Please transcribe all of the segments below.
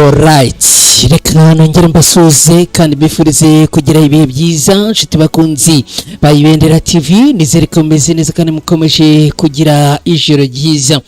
Alright, reka nongere mbasuze kandi bifurize kugira ibihe byiza nshuti bakunzi bayibendera TV, nizere ko meze neza kandi mukomeje kugira ijoro ryiza.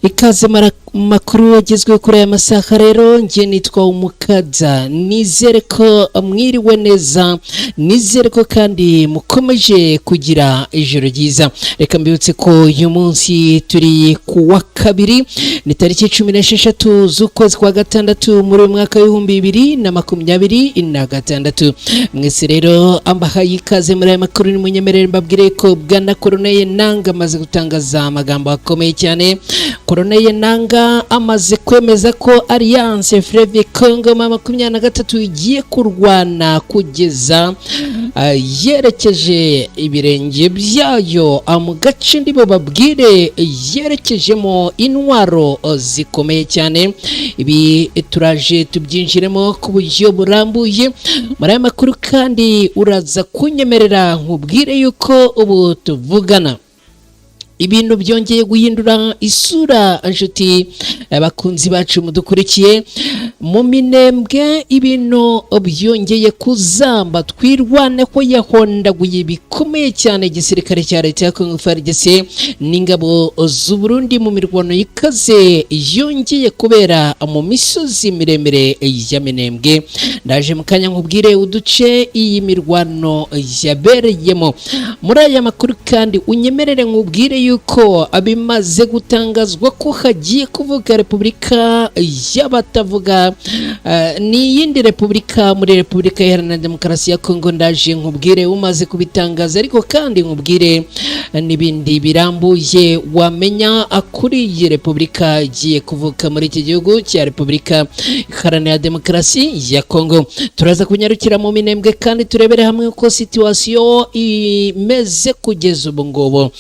Ikaze makuru agezweho kuri aya masaha rero, ngiye nitwa Umukadza, nizere ko mwiriwe neza, nizere ko kandi mukomeje kugira ijoro ryiza. Reka mbibutse ko uyu munsi turi ku wa kabiri, ni tariki 16 z'ukwezi kwa gatandatu muri mwaka w'ibihumbi 2026. Mwese rero ambahaye ikaze muri aya makuru, ni munyemerere mbabwire ko Bwana Corneille Nangaa amaze gutangaza amagambo akomeye cyane. Corneille Nangaa amaze kwemeza ko Alliance Fleuve Congo 23 igiye kurwana kugeza yerekeje ibirenge byayo mu gace ndibo babwire yerekejemo intwaro zikomeye cyane. Ibi turaje tubyinjiremo ku buryo burambuye muri aya makuru, kandi uraza kunyemerera nkubwire yuko ubu tuvugana ibintu byongeye guhindura isura. Inshuti abakunzi bacu mudukurikiye mu Minembwe, ibintu byongeye kuzamba. Twirwane ko yahondaguye bikomeye cyane igisirikare cya leta ya Congo FARDC n'ingabo z'u Burundi mu mirwano ikaze yongeye kubera mu misozi miremire ya Minembwe. Ndaje mukanya nkubwire uduce iyi mirwano yabereyemo muri aya makuru, kandi unyemerere nkubwire yuko abimaze gutangazwa ko hagiye kuvuga Repubulika y'abatavuga ni yindi repubulika muri Repubulika Iharanira Demokarasi ya Congo. Ndaje nkubwire umaze kubitangaza, ariko kandi nkubwire n'ibindi birambuye wamenya kuri iyi repubulika igiye kuvuka muri iki gihugu cya Repubulika Iharanira Demokarasi ya Congo. Turaza kunyarukira mu Minembwe kandi turebere hamwe uko situation imeze kugeza ubu ngubu.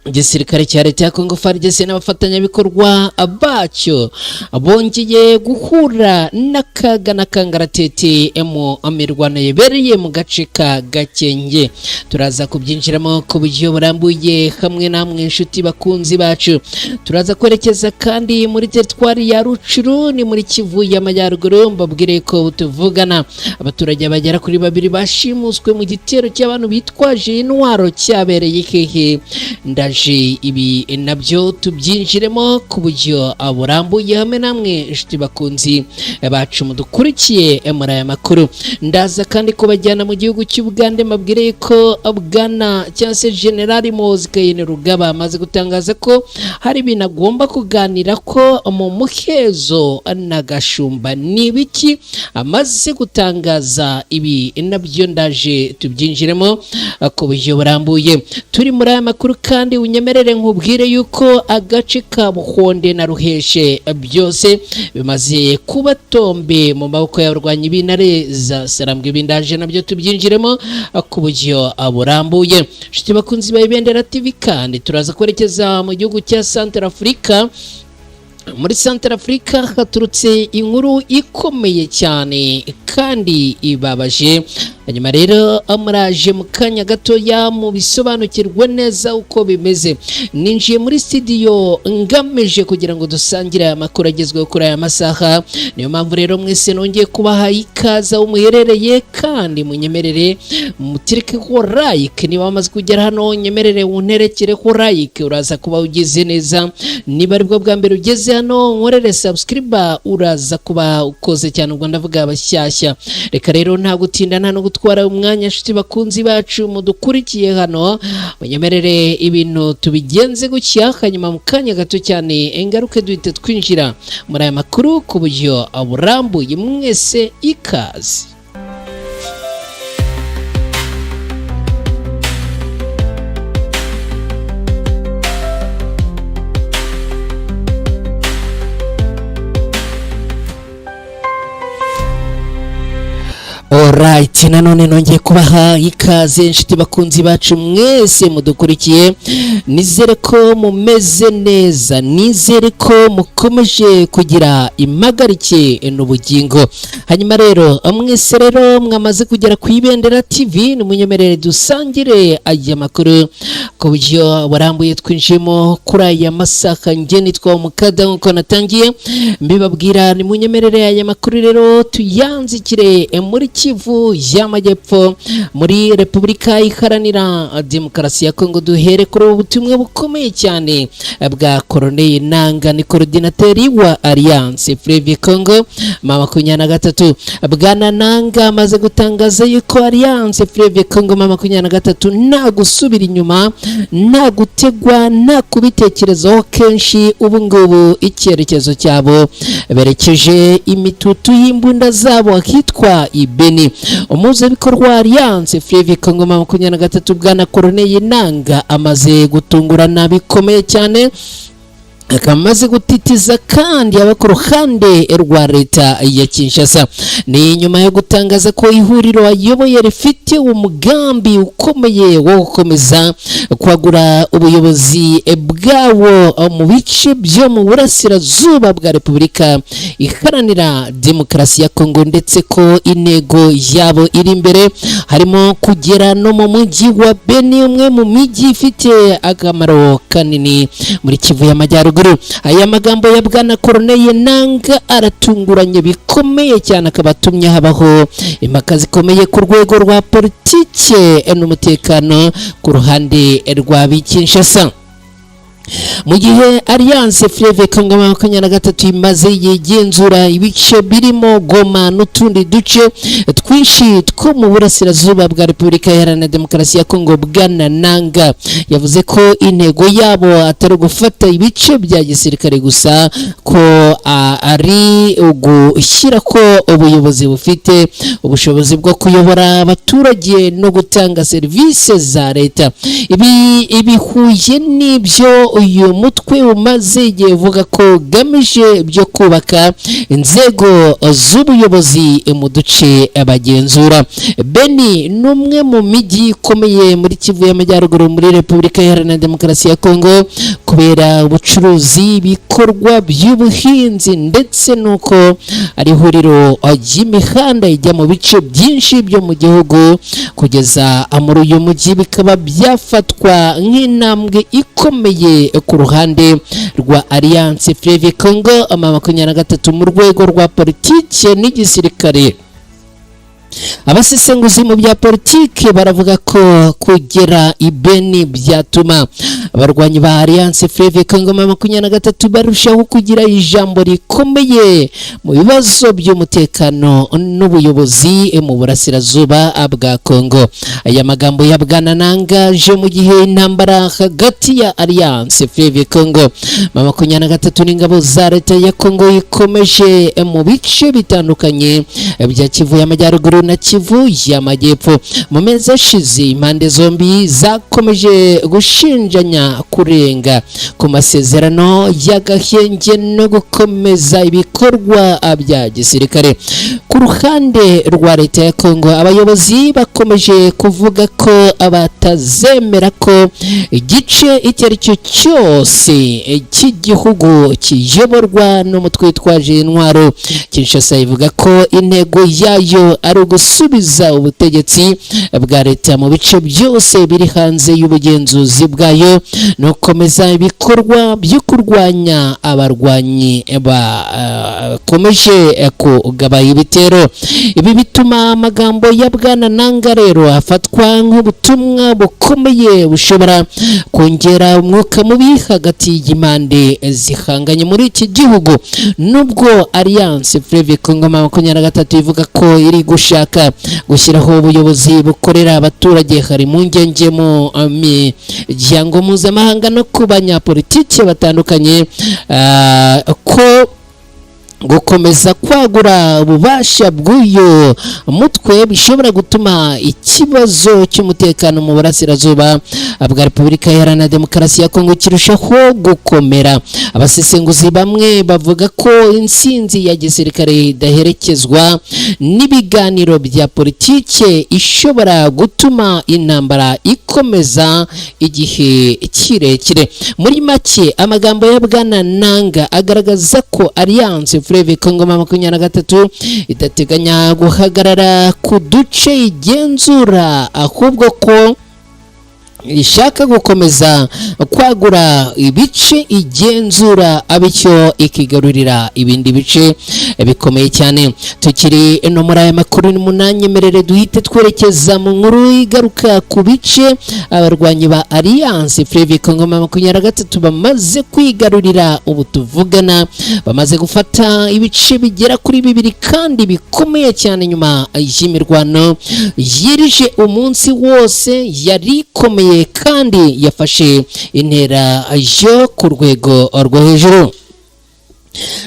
Igisirikare cya leta ya Congo FARDC n'abafatanyabikorwa bacyo bongeye guhura n'akaga n'akangaratete mu mirwano yabereye mu gace ka Gakenke. Turaza kubyinjiramo ku buryo burambuye hamwe namwe inshuti bakunzi bacu. Turaza kwerekeza kandi muri teritwari ya Rucuru ni muri Kivu y'Amajyaruguru. Mbabwire ko tuvugana abaturage bagera kuri 2 bashimuswe mu gitero cy'abantu bitwaje intwaro cyabereye hehe. Ibi nabyo tubyinjiremo ku buryo burambuye hamwe namwe inshuti bakunzi bacu mudukurikiye muri aya makuru. Ndaza kandi kubajyana mu gihugu cy'Ubugande. Mabwire ko Bwana cyangwa se General Mozi Kainerugaba amaze gutangaza ko hari ibintu agomba kuganira ko mu muhezo na Gashumba. Ni biki amaze gutangaza? Ibi nabyo ndaje tubyinjiremo ku buryo burambuye. Turi muri aya makuru kandi unyemerere nkubwire yuko agace ka Buhonde na Ruheshe byose bimaze kuba tombe mu maboko y'abarwanyi b'intare za Sarambwe. Bindaje nabyo tubyinjiremo ku buryo burambuye. Nshuti bakunzi bayibendera TV, kandi turaza kwerekeza mu gihugu cya Centrafrica. Muri Centrafrica haturutse inkuru ikomeye cyane kandi ibabaje. Hanyuma rero amuraje mu kanya gatoya mu bisobanukirwe neza uko bimeze. Ninjiye muri studio ngamije kugira ngo dusangire amakuru agezweho kuri aya masaha. Niyo mpamvu rero mwese nongeye kubaha ikaze aho muherereye, kandi munyemerere mutirike ko like. Niba wamaze kugera hano nyemerere unterekere ko like, uraza kuba ugize neza. Niba ari bwo bwa mbere ugeze hano nkorere subscribe, uraza kuba ukoze cyane. Ubwo ndavuga abashyashya. Reka rero nta gutinda nta no gutwara umwanya nshuti bakunzi bacu mudukurikiye hano, munyemerere ibintu tubigenze gutya. Hanyuma mu kanya gato cyane engaruke duhite twinjira muri aya makuru ku buryo burambuye. Mwese ikaze. Alright. Alright, nanone nongeye kubaha ikaze inshuti bakunzi bacu mwese mudukurikiye, nizere ko mumeze neza, nizere ko mukomeje kugira impagarike n'ubugingo. Hanyuma rero mwese rero mwamaze kugera ku Ibendera TV, nimunyemerere dusangire aya makuru ku buryo burambuye twinjiyemo kuri aya masaha. Nge nitwa Umukada nkuko natangiye mbibabwira, nimunyemerere aya makuru rero tuyanzikire muri Kivu y'Amajyepfo muri Repubulika Iharanira Demokarasi ya Kongo. Duhere kuri ubutumwa bukomeye cyane bwa Colonel Nanga, ni coordinateur wa Alliance Fleuve Congo M23. Bwana Nanga amaze gutangaza yuko Alliance Fleuve Congo M23 nta gusubira inyuma, nta gutegwa, nta kubitekerezaho kenshi. Ubu ngubu icyerekezo cyabo berekeje imitutu y'imbunda zabo akitwa Ibeni. Umuhuzabikorwa wa Alliance Fleuve Congo M23 bwana Colonel Nanga amaze gutungurana bikomeye cyane, akamaze gutitiza kandi abakora ruhande rwa leta ya Kinshasa. Ni nyuma yo gutangaza ko ihuriro ayoboye rifite umugambi ukomeye wo gukomeza kwagura ubuyobozi bwawo mu bice byo mu burasirazuba bwa Repubulika Iharanira Demokarasi ya Kongo, ndetse ko intego yabo iri imbere harimo kugera no mu mujyi wa Beni, umwe mu mijyi ifite akamaro kanini muri Kivu y'Amajyaruguru. Aya magambo ya bwana Colonel Nanga aratunguranye bikomeye cyane, akabatumye habaho impaka zikomeye ku rwego rwa politike n'umutekano ku ruhande rwa Kinshasa. Mu gihe Alliance Fleuve Congo M23 imaze yigenzura ibice birimo Goma n'utundi duce twinshi two mu burasirazuba bwa Repubulika Iharanira Demokarasi ya Kongo, bwana Nanga yavuze ko intego yabo atari gufata ibice bya gisirikare gusa, ko ari ugushyira ko ubuyobozi bufite ubushobozi bwo kuyobora abaturage no gutanga serivisi za leta. Ibi huye n'ibyo uyu mutwe umaze igihe uvuga ko gamije byo kubaka inzego z'ubuyobozi mu duce bagenzura. Beni ni umwe mu mijyi ikomeye muri Kivu y'Amajyaruguru muri Repubulika Iharanira Demokarasi ya Kongo kubera ubucuruzi, ibikorwa by'ubuhinzi, ndetse nuko ari ihuriro ry'imihanda ijya mu bice byinshi byo mu gihugu. Kugeza muri uyu mujyi bikaba byafatwa nk'intambwe ikomeye ku ruhande rwa Alliance Fleuve Congo M23 mu rwego rwa politike n'igisirikare. Abasesenguzi mu bya politike baravuga ko kugera Ibeni byatuma abarwanyi ba Alliance Fleuve Congo M23 barushaho kugira ijambo rikomeye mu bibazo by'umutekano n'ubuyobozi mu burasirazuba bwa Kongo. Aya magambo ya bwana Nanga je mu gihe intambara hagati ya Alliance Fleuve Congo M23 n'ingabo za leta ya Kongo ikomeje mu bice bitandukanye bya Kivu y'Amajyaruguru na Kivu y'Amajyepfo. Mu mezi ashize impande zombi zakomeje gushinjanya kurenga ku masezerano y'agahenge no gukomeza ibikorwa bya gisirikare. Ku ruhande rwa leta ya Kongo, abayobozi bakomeje kuvuga ko abatazemera ko igice icyo ari cyo cyose cy'igihugu kiyoborwa n'umutwe witwaje intwaro. Kinshasa ivuga ko intego yayo ari gusubiza ubutegetsi bwa leta mu bice byose biri hanze y'ubugenzuzi bwayo no gukomeza ibikorwa byo kurwanya abarwanyi bakomeje kugaba ibitero. Ibi bituma amagambo ya bwana Nanga rero afatwa nk'ubutumwa bukomeye bushobora kongera umwuka mubi hagati y'impande zihanganye muri iki gihugu. Nubwo Alliance Fleuve Congo M23 ivuga ko iri gushaka gushyiraho ubuyobozi bukorera abaturage, hari mu ngenge mu miryango mpuzamahanga no ku banyapolitike batandukanye ko gukomeza kwagura ububasha bw'uyu mutwe bishobora gutuma ikibazo cy'umutekano mu burasirazuba bwa Repubulika Iharanira Demokarasi ya Kongo kirushaho gukomera. Abasesenguzi bamwe bavuga ko intsinzi ya gisirikare idaherekezwa n'ibiganiro bya politike ishobora gutuma intambara ikomeza igihe kirekire. Muri make amagambo ya Bwana Nanga agaragaza ko Alliance Fleuve Congo 23 idateganya guhagarara ku duce igenzura, ahubwo ko ishaka gukomeza kwagura ibice igenzura, abicyo ikigarurira ibindi bice bikomeye cyane. Tukiri no muri aya makuru n'umunanyemerere duhite twerekeza mu nkuru igaruka ku bice abarwanyi ba Alliance Fleuve Congo 23 bamaze kwigarurira. Ubu tuvugana bamaze gufata ibice bigera kuri 2 kandi bikomeye cyane nyuma y'imirwano yirije umunsi wose yari ikomeye kandi yafashe intera yo ku rwego rwo hejuru.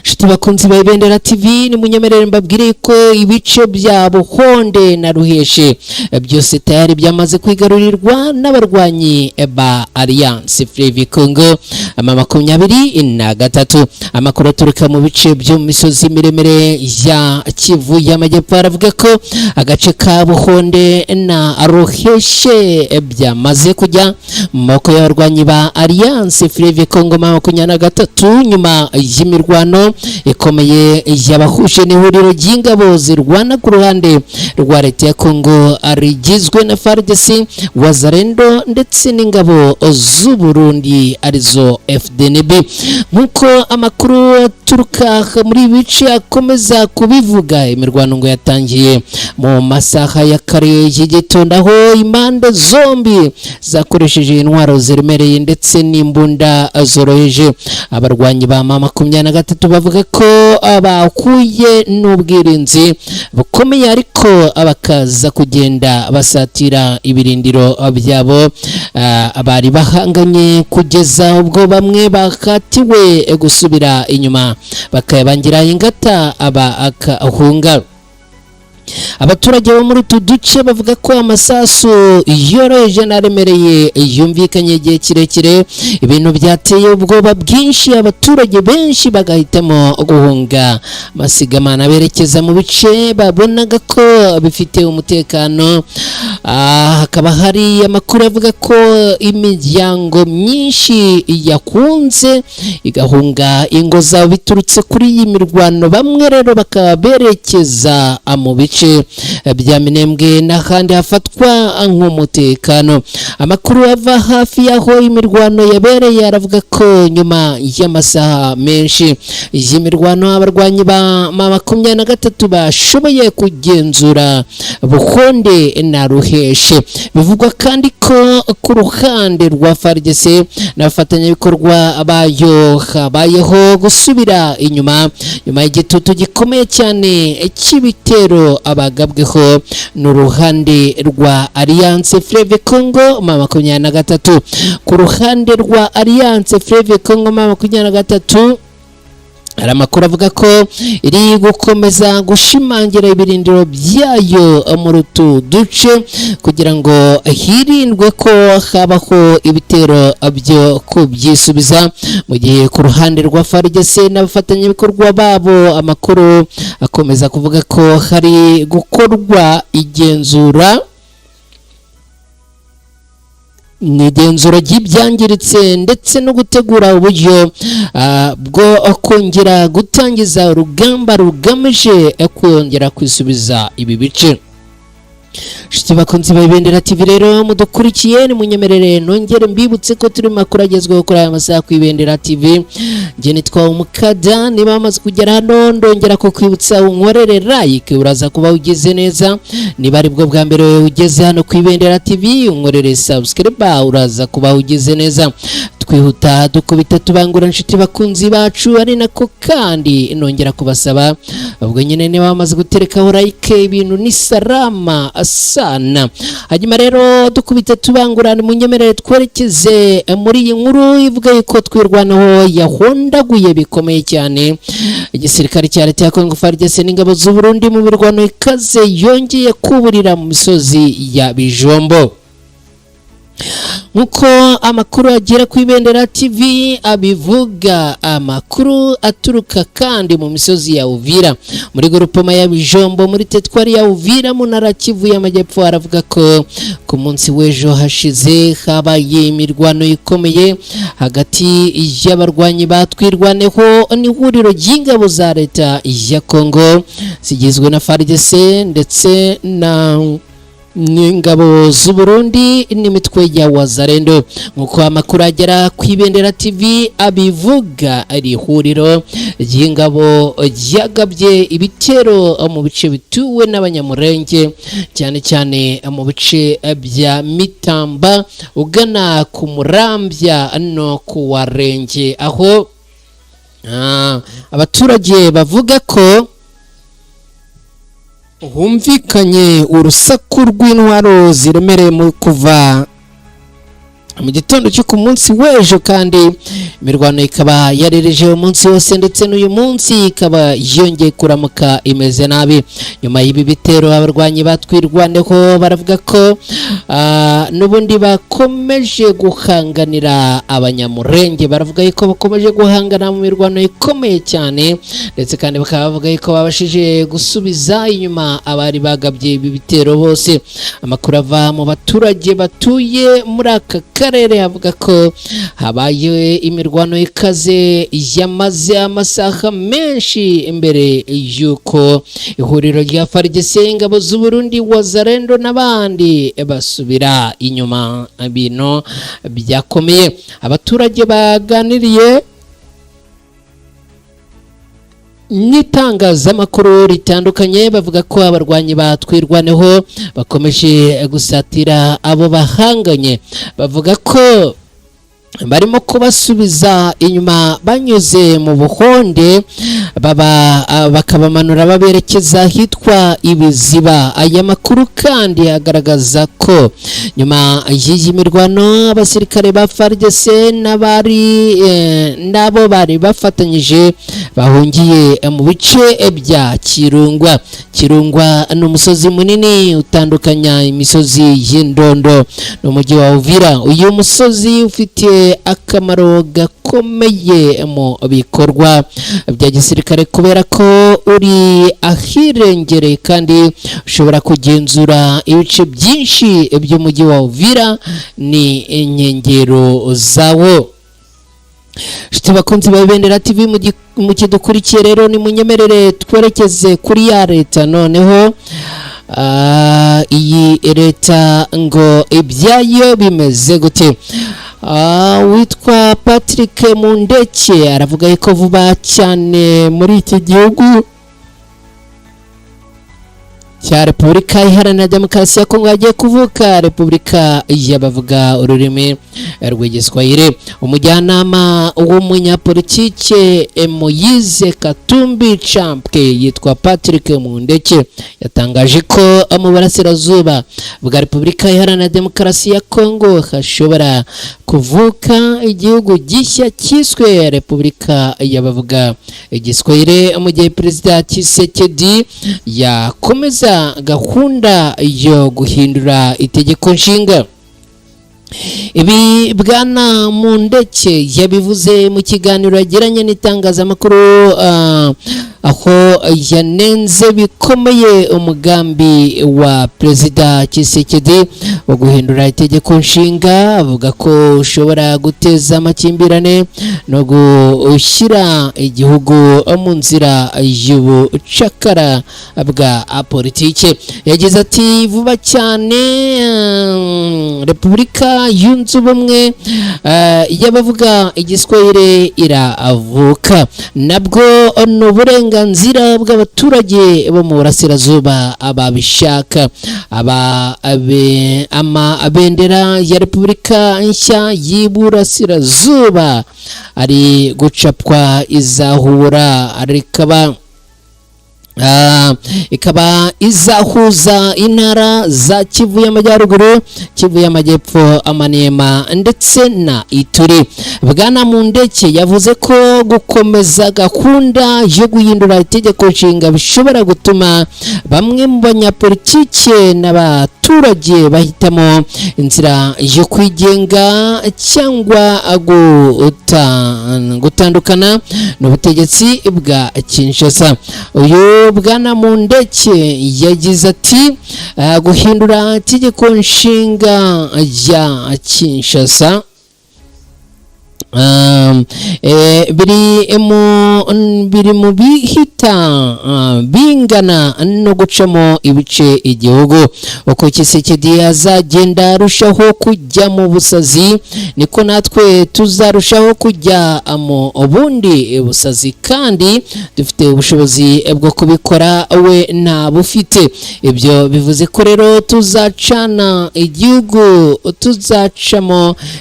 Shiti bakunzi ba Ibendera TV, ni munyemerere mbabwire ko ibice bya Buhonde na Ruheshe byose tayari byamaze kwigarurirwa n'abarwanyi ba Alliance Fleuve Congo 23. Amakuru aturuka mu bice byo mu misozi miremire ya Kivu y'Amajyepfo aravuga ko agace ka Buhonde na Ruheshe byamaze kujya mu maboko y'abarwanyi ba Alliance Fleuve Congo 23 nyuma y'imirwano ikomeye yabahuje n'ihuriro ry'ingabo zirwana ku ruhande rwa leta ya Kongo rigizwe na FARDC, Wazalendo ndetse n'ingabo z'u Burundi arizo FDNB. Nkuko amakuru aturuka muri bice akomeza kubivuga, imirwano ngo yatangiye mu masaha ya kare y'igitondo, aho impande zombi zakoresheje intwaro ziremereye ndetse n'imbunda zoroheje. Abarwanyi ba 23 bavuga ko abakuye n'ubwirinzi bukomeye, ariko abakaza kugenda basatira ibirindiro byabo abari bahanganye, kugeza ubwo bamwe bakatiwe gusubira inyuma bakayabangira ingata akahunga. Abaturage bo muri utu duce bavuga ko amasasu yoroheje naremereye yumvikanye igihe kirekire, ibintu byateye ubwoba bwinshi, abaturage benshi bagahitamo guhunga amasigamana berekeza mu bice babonaga ko bifite umutekano. Hakaba hari amakuru avuga ko imiryango myinshi yakunze igahunga ingo zabo biturutse kuri iyi mirwano. Bamwe rero bakaba berekeza mu bice bya Minembwe n'ahandi hafatwa nk'umutekano. Amakuru ava hafi y'aho imirwano yabereye aravuga ko nyuma y'amasaha menshi y'imirwano abarwanyi ba 23 bashoboye kugenzura Buhonde na Ruheshe. Bivugwa kandi ko ku ruhande rwa FARDC n'abafatanyabikorwa bayo habayeho gusubira inyuma y'igitutu gikomeye cyane cy'ibitero abagabweho n'uruhande rwa Alliance Fleuve Congo 23. Ku ruhande rwa Alliance Fleuve Congo 23 hari amakuru avuga ko iri gukomeza gushimangira ibirindiro byayo muri utu duce kugira ngo hirindwe ko habaho ibitero byo kubyisubiza. Mu gihe ku ruhande rwa FARDC n'abafatanyabikorwa babo amakuru akomeza kuvuga ko hari gukorwa igenzura ry'ibyangiritse ndetse no gutegura uburyo bwo kongera gutangiza urugamba rugamije kongera kwisubiza ibi bice. Shiti bakunzi ba Ibendera TV rero mudukurikiye, ni munyemerere nongere mbibutse ko turi makuru agezweho kuri aya masaha ku Ibendera TV. Nge nitwa Umukada, niba bamaze kugera hano ndongera ko kwibutsa unkorere like, uraza kuba ugize neza. Niba ari bwo bwa mbere ugeze hano ku Ibendera TV unkorere subscribe, uraza kuba ugize neza. twihuta dukubita tubangura inshuti bakunzi bacu, ari nako kandi nongera kubasaba ubwo nyine niba bamaze guterekaho like ibintu ni salama sana. Hanyuma rero dukubita tubangurana mu nyemerere twerekeze muri iyi nkuru ivuga yuko twirwanaho yahondaguye bikomeye cyane igisirikare cya leta ya Kongo FARDC n'ingabo z'u Burundi mu birwano ikaze yongeye kuburira mu misozi ya Bijombo. Nkuko amakuru agera ku Ibendera TV abivuga, amakuru aturuka kandi mu misozi ya Uvira muri grupoma ya Bijombo muri tetwari ya Uvira mu ntara Kivu y'Amajyepfo, aravuga ko ku munsi w'ejo hashize habaye imirwano ikomeye hagati y'abarwanyi batwirwaneho n'ihuriro ry'ingabo za leta ya Kongo zigizwe na FARDC ndetse n'ingabo z'u Burundi n'imitwe ya Wazalendo. Nkuko amakuru agera ku Ibendera TV abivuga, ari huriro ry'ingabo ryagabye ibitero mu bice bituwe n'abanyamurenge, cyane cyane mu bice bya Mitamba ugana ku Murambya no ku Warenge, aho abaturage bavuga ko humvikanye urusaku rw'intwaro ziremereye mu kuva mu gitondo cyo ku munsi w'ejo, kandi imirwano ikaba yarereje umunsi wose ndetse n'uyu munsi ikaba yongeye kuramuka imeze nabi. Nyuma y'ibi bitero abarwanyi batwirwaneho baravuga ko n'ubundi bakomeje guhanganira abanyamurenge, baravuga yuko bakomeje guhangana mu mirwano ikomeye cyane, ndetse kandi bakaba bavuga yuko babashije gusubiza inyuma abari bagabye ibi bitero bose. Amakuru ava mu baturage batuye muri aka karere avuga ko habaye imirwano ikaze yamaze amasaha menshi imbere y'uko ihuriro rya FARDC, ingabo z'u Burundi, Wazalendo n'abandi basubira inyuma. Ibintu byakomeye. Abaturage baganiriye n'itangazamakuru ritandukanye bavuga ko abarwanyi batwirwaneho bakomeje gusatira abo bahanganye, bavuga ko barimo kubasubiza inyuma banyuze mu buhonde bakabamanura baberekeza hitwa Ibiziba. Aya makuru kandi agaragaza ko nyuma y'iyi mirwano abasirikare ba FARDC n'abo bari bafatanyije bahungiye mu bice bya Kirungwa. Kirungwa ni umusozi munini utandukanya imisozi y'Indondo n'umujyi wa Uvira. Uyu musozi ufite akamaro gakomeye mu bikorwa bya gisirikare kubera ko uri ahirengereye kandi ushobora kugenzura ibice byinshi by'umujyi wa Uvira ni inkengero zawo. Shiti bakunzi ba Ibendera TV mu kidukurikiye rero ni munyemerere twerekeze kuri ya leta noneho. Iyi leta ngo ibyayo bimeze gute? Witwa Patrick Mundeke aravuga ko vuba cyane muri iki gihugu cya Repubulika Iharanira Demokarasi ya Kongo hagiye kuvuka Repubulika y'abavuga ururimi rw'igiswahili. Umujyanama w'umunyapolitike Moise Katumbi Champke yitwa Patrick Mundeke yatangaje ko mu burasirazuba bwa Repubulika Iharanira Demokarasi ya Kongo hashobora kuvuka igihugu gishya cyiswe Repubulika y'abavuga igiswahili, mu gihe Perezida Tshisekedi yakomeza gahunda yo guhindura itegeko nshinga. Ibi Bwana Mundeke yabivuze mu kiganiro yagiranye n'itangazamakuru aho yanenze bikomeye umugambi wa Perezida Tshisekedi wo guhindura itegeko nshinga, avuga ko ushobora guteza amakimbirane no gushyira igihugu mu nzira y'ubucakara bwa politike. Yagize ati vuba cyane Repubulika yunze ubumwe y'abavuga igiswahili iravuka, nabwo ni uburenganzira bw'abaturage bo mu burasirazuba babishaka. Amabendera ya Repubulika nshya y'Iburasirazuba ari gucapwa, izahura ikaba izahuza intara za Kivu y'Amajyaruguru, Kivu y'Amajyepfo, Maniema ndetse na Ituri. Bwana Mundeke yavuze ko gukomeza gahunda yo guhindura itegeko nshinga bishobora gutuma bamwe mu banyapolitike n'abaturage bahitamo inzira yo kwigenga cyangwa gutandukana n'ubutegetsi bwa Kinshasa. Uyu Bwana Mundeke yagize ati guhindura itegeko nshinga rya Kinshasa biri mu bihita bingana no gucamo ibice igihugu. Uko Tshisekedi azagenda arushaho kujya mu busazi, niko natwe tuzarushaho kujya mu bundi busazi, kandi dufite ubushobozi bwo kubikora, we nta bufite. Ibyo bivuze ko rero tuzacamo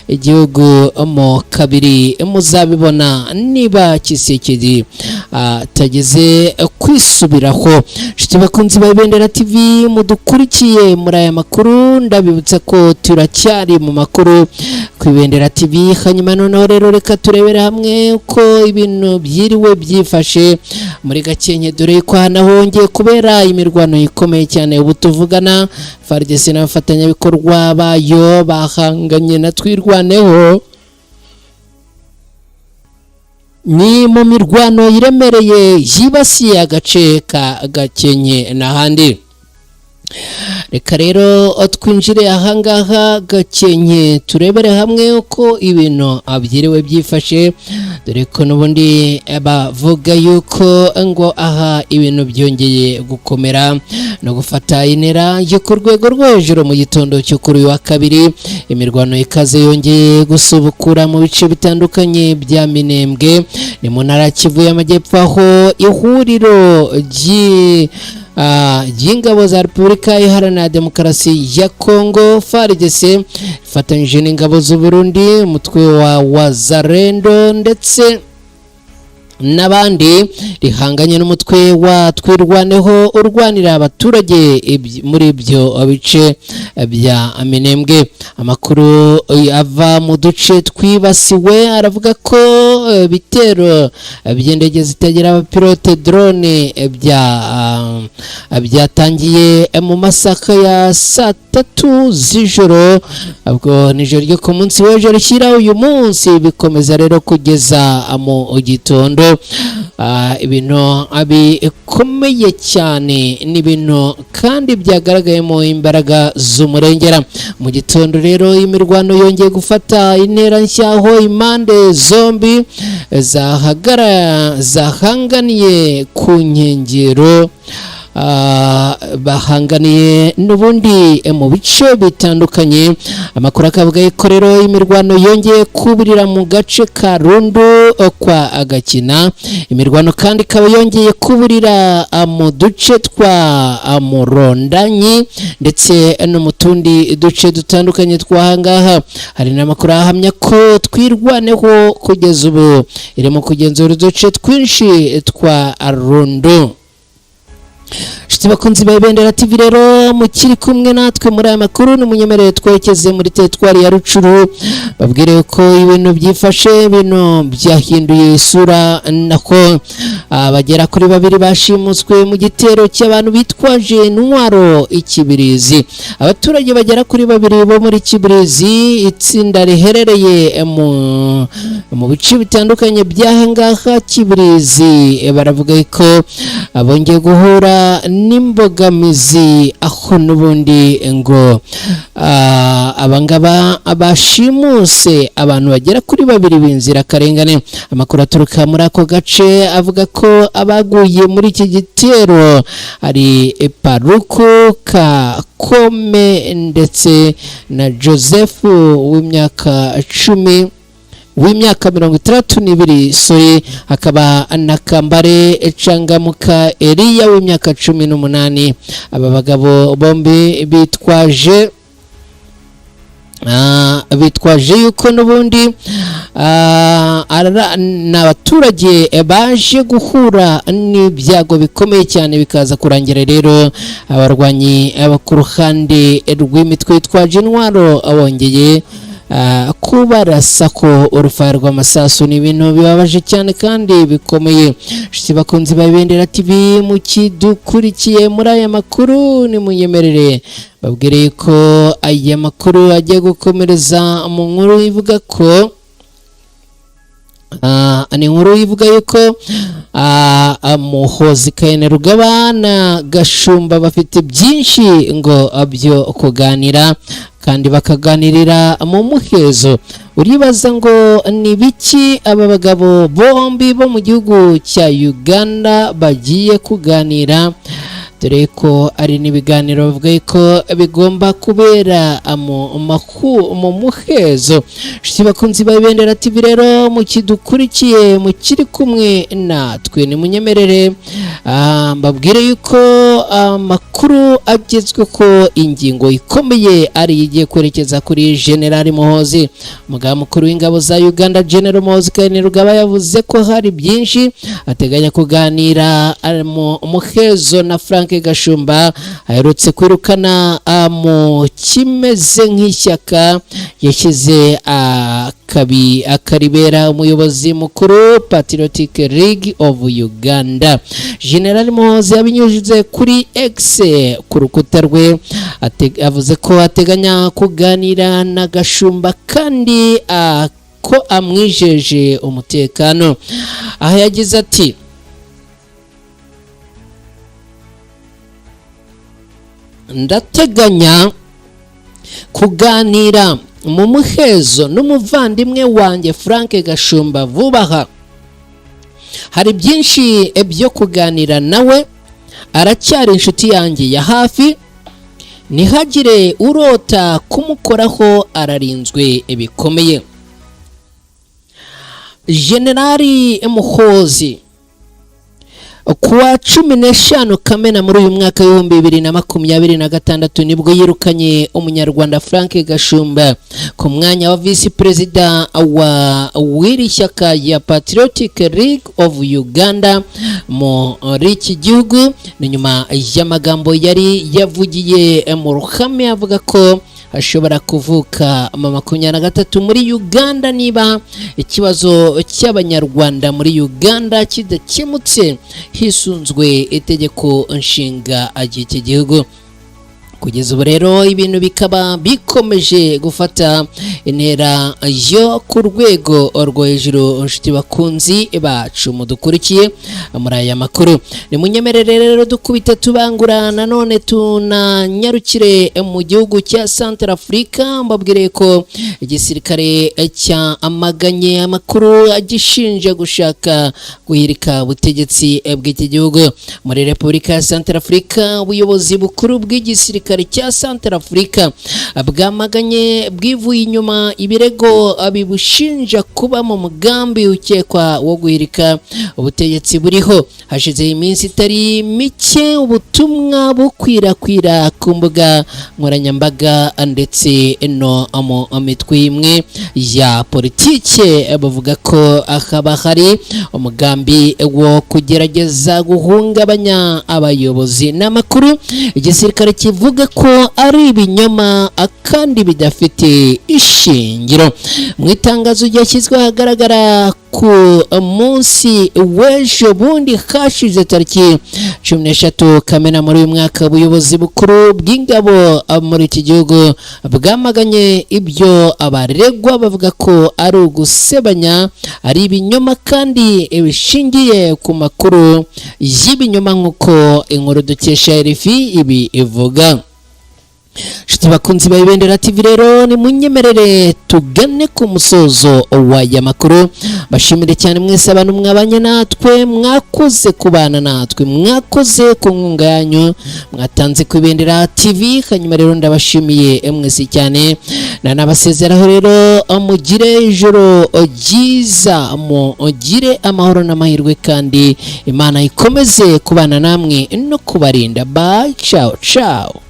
igihugu mo kabiri. Muzabibona niba Tshisekedi atageze kwisubiraho. Nshuti bakunzi ba Ibendera TV mudukurikiye muri aya makuru, ndabibutsa ko turacyari mu makuru ku Ibendera TV. Hanyuma noneho rero reka turebere hamwe uko ibintu byiriwe byifashe muri Gakenke, dore ko hanahongeye kubera imirwano ikomeye cyane. Ubu tuvugana FARDC n'abafatanyabikorwa bayo bahanganye na Twirwaneho. Ni mu mirwano iremereye yibasiye agace ka Gakenke n'ahandi. Reka rero twinjire ahangaha Gakenke turebere hamwe uko ibintu byiriwe byifashe, dore ko n'ubundi bavuga yuko ngo aha ibintu byongeye gukomera no gufata intera yo ku rwego rwo hejuru. Mu gitondo cyo kuri wa kabiri imirwano ikaze yongeye gusubukura mu bice bitandukanye bya Minembwe, ni mu ntara ya Kivu y'Amajyepfo, aho ihuriro y'ingabo za Repubulika Iharanira Demokarasi ya Kongo FARDC ifatanyije n'ingabo z'u Burundi, umutwe wa Wazalendo ndetse n'abandi rihanganye n'umutwe wa Twirwaneho urwanira abaturage muri ibyo bice bya Minembwe. Amakuru ava mu duce twibasiwe aravuga ko bitero by'indege zitagira abapilote drone byatangiye mu masaka ya saa 3 z'ijoro, ubwo nijoro ryo ku munsi w'ejo rishyira uyu munsi, bikomeza rero kugeza mu gitondo. Ibintu bikomeye cyane, n'ibintu kandi byagaragayemo imbaraga z'umurengera. Mu gitondo rero imirwano yongeye gufata intera nshya, aho impande zombi zahanganiye ku nkengero, bahanganiye n'ubundi mu bice bitandukanye. Amakuru akavuga ko rero imirwano yongeye kuburira mu gace ka Rundu kwa Agakina. Imirwano kandi ikaba yongeye kuburira mu duce twa Murondanyi ndetse no mu tundi duce dutandukanye twahangaha. Hari n'amakuru ahamya ko Twirwaneho kugeza ubu irimo kugenzura uduce twinshi twa Rundu. Nshuti bakunzi ba Ibendera TV rero mukiri kumwe natwe muri aya makuru, n'umunyemerere twekeze muri teritwari ya Rucuru, babwire ko ibintu byifashe, ibintu byahinduye isura, nako bagera kuri 2 bashimuswe mu gitero cy'abantu bitwaje intwaro ikibirizi. Abaturage bagera kuri 2 bo muri Kibirizi, itsinda riherereye mu bice bitandukanye by'ahangaha Kibirizi, baravuga ko bongeye guhura n'imbogamizi aho n'ubundi ngo abangaba bashimuse abantu bagera kuri 2 b'inzirakarengane. Amakuru aturuka muri ako gace avuga ko abaguye muri iki gitero ari Paruku Kakome ndetse na Joseph w'imyaka 62 sori, hakaba na Kambare Cangamuka Elia w'imyaka 18. Aba bagabo bombi bitwaje yuko n'ubundi n'abaturage baje guhura n'ibyago bikomeye cyane, bikaza kurangira rero abarwanyi ku ruhande rw'imitwe yitwaje intwaro bongeye kubarasa ko urufaya rw'amasasu. Ni ibintu bibabaje cyane kandi bikomeye. Shiti bakunzi ba Ibendera TV mukidukurikiye muri aya makuru, nimunyemerere babwire ko aya makuru agiye gukomereza mu nkuru ivuga ko ni inkuru ivuga yuko Muhozi Kainerugaba na Gashumba bafite byinshi ngo byo kuganira kandi bakaganirira mu muhezo. Uribaza ngo ni biki aba bagabo bombi bo mu gihugu cya Uganda bagiye kuganira, dore ko ari n'ibiganiro bavuga ko bigomba kubera mu muhezo. Shiti bakunzi ba Ibendera TV rero mukidukurikiye mukiri kumwe natwe, nimunyemerere mbabwire yuko amakuru agezwe ko ingingo ikomeye ari igiye kwerekeza kuri General Muhozi. Umugaba mukuru w'ingabo za Uganda General Muhozi Kainerugaba yavuze ko hari byinshi ateganya kuganira mu muhezo na Frank Gashumba aherutse kwirukana mu kimeze nk'ishyaka yashyize akaribera umuyobozi mukuru Patriotic League of Uganda. General Muhozi yabinyujije kuri X ku rukuta rwe, avuze ko ateganya kuganira na Gashumba kandi ko amwijeje umutekano. Aha yagize ati: ndateganya kuganira mu muhezo n'umuvandimwe wanjye Frank Gashumba vuba aha. Hari byinshi byo kuganira nawe, aracyari inshuti yanjye ya hafi, ntihagire urota kumukoraho, ararinzwe bikomeye. Generali Muhozi kuwa 15 Kamena muri uyu mwaka w'2026 nibwo yirukanye umunyarwanda Frank Gashumba ku mwanya wa Vice President w'iri shyaka ya Patriotic League of Uganda muri iki gihugu. Ni nyuma y'amagambo yari yavugiye mu ruhame avuga ko hashobora kuvuka 23 muri Uganda niba ikibazo cy'abanyarwanda muri Uganda kidakemutse hisunzwe itegeko nshinga ry'iki gihugu. Kugeza ubu rero ibintu bikaba bikomeje gufata intera yo ku rwego rwo hejuru. Nshuti bakunzi bacu mudukurikiye muri aya makuru, nimunyemerere rero dukubita tubangura nanone tunanyarukire mu gihugu cya Central Africa. Mbabwire ko igisirikare cya amaganye amakuru agishinja gushaka guhirika ubutegetsi bw'iki gihugu. Muri Repubulika ya Central Africa ubuyobozi bukuru bw'igisirikare cya Central Africa bwamaganye bwivuye inyuma ibirego bibushinja kuba mu mugambi ukekwa wo guhirika ubutegetsi buriho. Hashize iminsi itari mike ubutumwa bukwirakwira ku mbuga nkoranyambaga ndetse no mu mitwe imwe ya politike bavuga ko akaba hari umugambi wo kugerageza guhungabanya abayobozi n'amakuru igisirikare kivuga ko ari ibinyoma kandi bidafite ishingiro. Mu itangazo ryashyizwe ahagaragara ku munsi w'ejo bundi hashize tariki 13 Kamena muri uyu mwaka, ubuyobozi bukuru bw'ingabo muri iki gihugu bwamaganye ibyo abaregwa bavuga ko ari ugusebanya, ari ibinyoma kandi bishingiye ku makuru y'ibinyoma nk'uko inkuru dukesha RFI ibi ivuga. Nshuti bakunzi ba Ibendera TV, rero ni munyemerere tugane ku musozo w'aya makuru. Bashimire cyane mwese abantu mwabanye natwe, mwakoze kubana natwe, mwakoze ku nkunga yanyu mwatanze ku Ibendera TV. Hanyuma rero ndabashimiye mwese cyane, nanabasezeraho rero mugire ijoro ryiza, mugire amahoro n'amahirwe, kandi Imana ikomeze kubana namwe no kubarinda. Bye, ciao ciao.